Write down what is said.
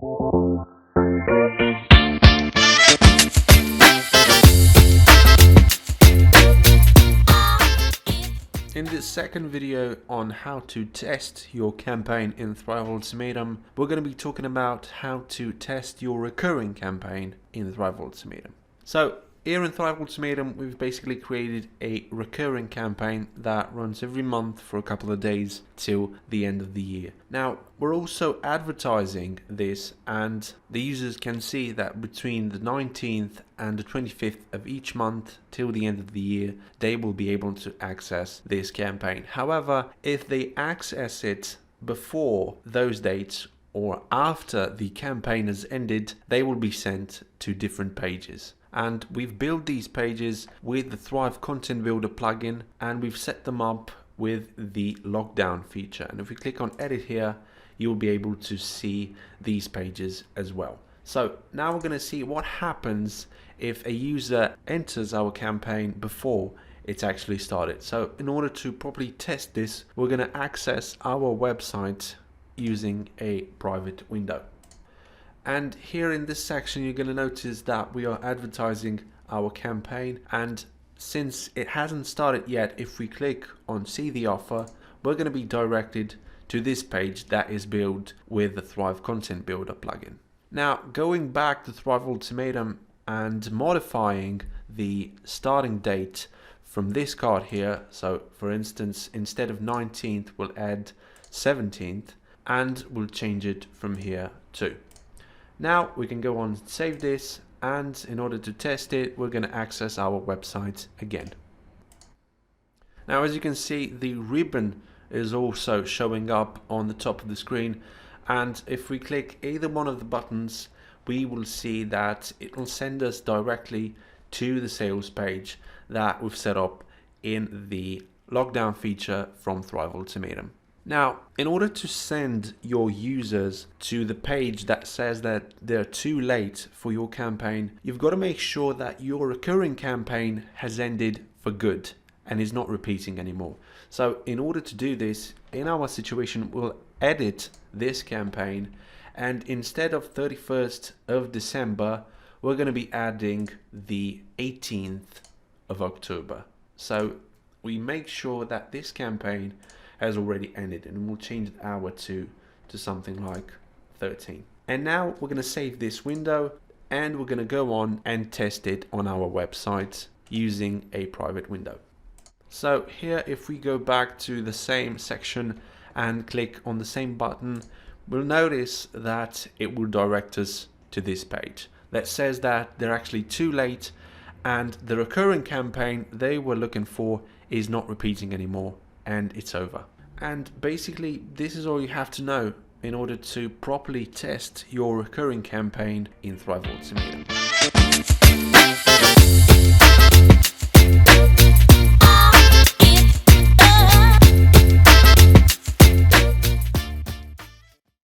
In this second video on how to test your campaign in Thrive Ultimatum, we're going to be talking about how to test your recurring campaign in Thrive Ultimatum. So here in Thrive Ultimatum, we've basically created a recurring campaign that runs every month for a couple of days till the end of the year. Now, we're also advertising this, and the users can see that between the 19th and the 25th of each month till the end of the year, they will be able to access this campaign. However, if they access it before those dates or after the campaign has ended, they will be sent to different pages. And we've built these pages with the Thrive Content Builder plugin, and we've set them up with the lockdown feature. And if we click on edit here, you'll be able to see these pages as well. So now we're going to see what happens if a user enters our campaign before it's actually started. So in order to properly test this, we're going to access our website using a private window. And here in this section, you're going to notice that we are advertising our campaign. And since it hasn't started yet, if we click on see the offer, we're going to be directed to this page that is built with the Thrive Content Builder plugin. Now, going back to Thrive Ultimatum and modifying the starting date from this card here. So for instance, instead of 19th, we'll add 17th, and we'll change it from here too. Now we can go on and save this, and in order to test it, we're going to access our website again. Now, as you can see, the ribbon is also showing up on the top of the screen, and if we click either one of the buttons, we will see that it will send us directly to the sales page that we've set up in the lockdown feature from Thrive Ultimatum. Now, in order to send your users to the page that says that they're too late for your campaign, you've got to make sure that your recurring campaign has ended for good and is not repeating anymore. So in order to do this, in our situation, we'll edit this campaign, and instead of 31st of December, we're going to be adding the 18th of October. So we make sure that this campaign has already ended, and we'll change the hour to something like 13. And now we're going to save this window, and we're going to go on and test it on our website using a private window. So here, if we go back to the same section and click on the same button, we'll notice that it will direct us to this page that says that they're actually too late, and the recurring campaign they were looking for is not repeating anymore, and it's over. And basically, this is all you have to know in order to properly test your recurring campaign in Thrive Ultimatum.